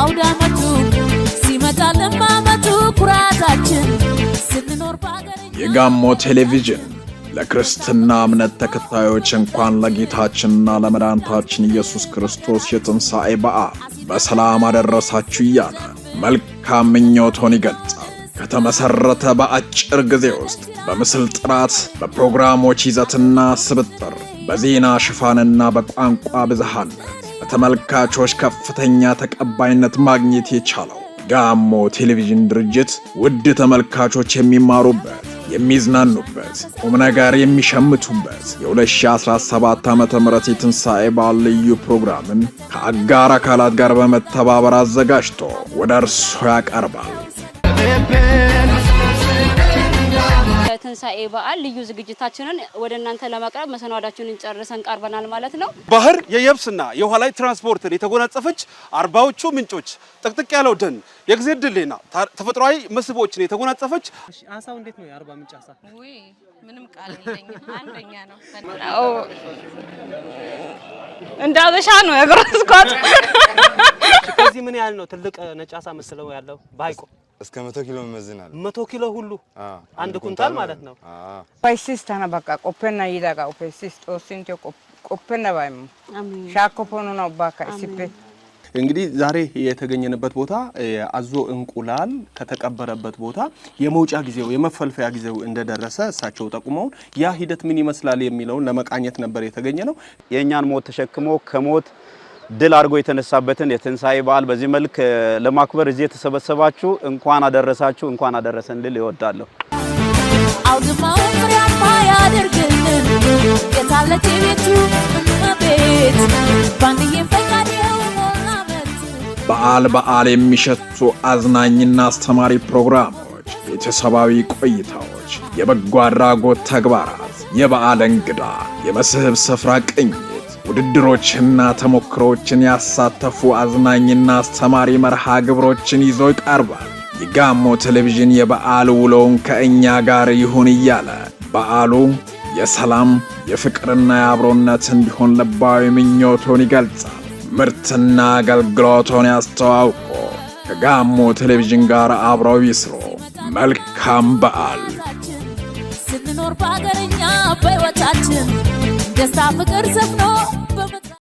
አውዳመቱ ሲመጣልን ማመቱ ኩራታችን ስንኖር ባገር የጋሞ ቴሌቪዥን ለክርስትና እምነት ተከታዮች እንኳን ለጌታችንና ለመድኃኒታችን ኢየሱስ ክርስቶስ የትንሣኤ በዓል በሰላም አደረሳችሁ እያለ መልካም ምኞቱን ይገልጻል። ከተመሰረተ በአጭር ጊዜ ውስጥ በምስል ጥራት፣ በፕሮግራሞች ይዘትና ስብጥር፣ በዜና ሽፋንና በቋንቋ ብዝሃነት በተመልካቾች ከፍተኛ ተቀባይነት ማግኘት የቻለው ጋሞ ቴሌቪዥን ድርጅት ውድ ተመልካቾች የሚማሩበት፣ የሚዝናኑበት፣ ቁም ነገር የሚሸምቱበት የ2017 ዓ.ም የትንሣኤ በዓል ልዩ ፕሮግራምን ከአጋር አካላት ጋር በመተባበር አዘጋጅቶ ወደ እርሶ ያቀርባል። ትንሣኤ በዓል ልዩ ዝግጅታችንን ወደ እናንተ ለማቅረብ መሰናዷችንን ጨርሰን ቀርበናል ማለት ነው። ባህር የየብስና የውሃ ላይ ትራንስፖርትን የተጎናጸፈች አርባዎቹ ምንጮች፣ ጥቅጥቅ ያለው ደን፣ የእግዚአብሔር ድልና ተፈጥሯዊ መስህቦችን የተጎናጸፈች አሳው እንዴት ነው? የአርባ ምንጭ አሳ ወይ ምንም ቃል የለኝም። አንደኛ ነው። እንዳበሻ ነው ያገረስኳት። ከዚህ ምን ያህል ነው ትልቅ ነጭ አሳ መስለው ያለው ባይቆ? እስከ 100 ኪሎ ይመዝናል። 100 ኪሎ ሁሉ አንድ ኩንታል ማለት ነው። ፓይሲስ ታና በቃ ቆፈና ይዳጋ ኦፔሲስ ጦሲንቴ ቆፈና ባይም ሻኮፖኑ ነው ባካ ሲፔ። እንግዲህ ዛሬ የተገኘንበት ቦታ አዞ እንቁላል ከተቀበረበት ቦታ የመውጫ ጊዜው የመፈልፈያ ጊዜው እንደደረሰ እሳቸው ጠቁመውን ያ ሂደት ምን ይመስላል የሚለውን ለመቃኘት ነበር የተገኘ ነው። የኛን ሞት ተሸክሞ ከሞት ድል አድርጎ የተነሳበትን የትንሣኤ በዓል በዚህ መልክ ለማክበር እዚህ የተሰበሰባችሁ እንኳን አደረሳችሁ፣ እንኳን አደረሰን ልል እወዳለሁ። አውድማው ፍሬያማ ያድርግልን የታለች ቤቱ እመቤት ባንዲዬ ፈቃዴው ሞላበት። በዓል የሚሸቱ አዝናኝና አስተማሪ ፕሮግራሞች፣ ቤተሰባዊ ቆይታዎች፣ የበጎ አድራጎት ተግባራት፣ የበዓል እንግዳ፣ የመስህብ ስፍራ ቅኝት፣ ውድድሮችና ተሞክሮችን ያሳተፉ አዝናኝና አስተማሪ መርሃ ግብሮችን ይዞ ይቀርባል። የጋሞ ቴሌቪዥን የበዓል ውሎውን ከእኛ ጋር ይሁን እያለ በዓሉ የሰላም የፍቅርና የአብሮነት እንዲሆን ልባዊ ምኞቱን ይገልጻል። ምርትና አገልግሎቱን ያስተዋውቆ ከጋሞ ቴሌቪዥን ጋር አብረው ይስሩ። መልካም በዓል። ስንኖር ባገርኛ በሕይወታችን ደስታ ፍቅር ሰፍኖ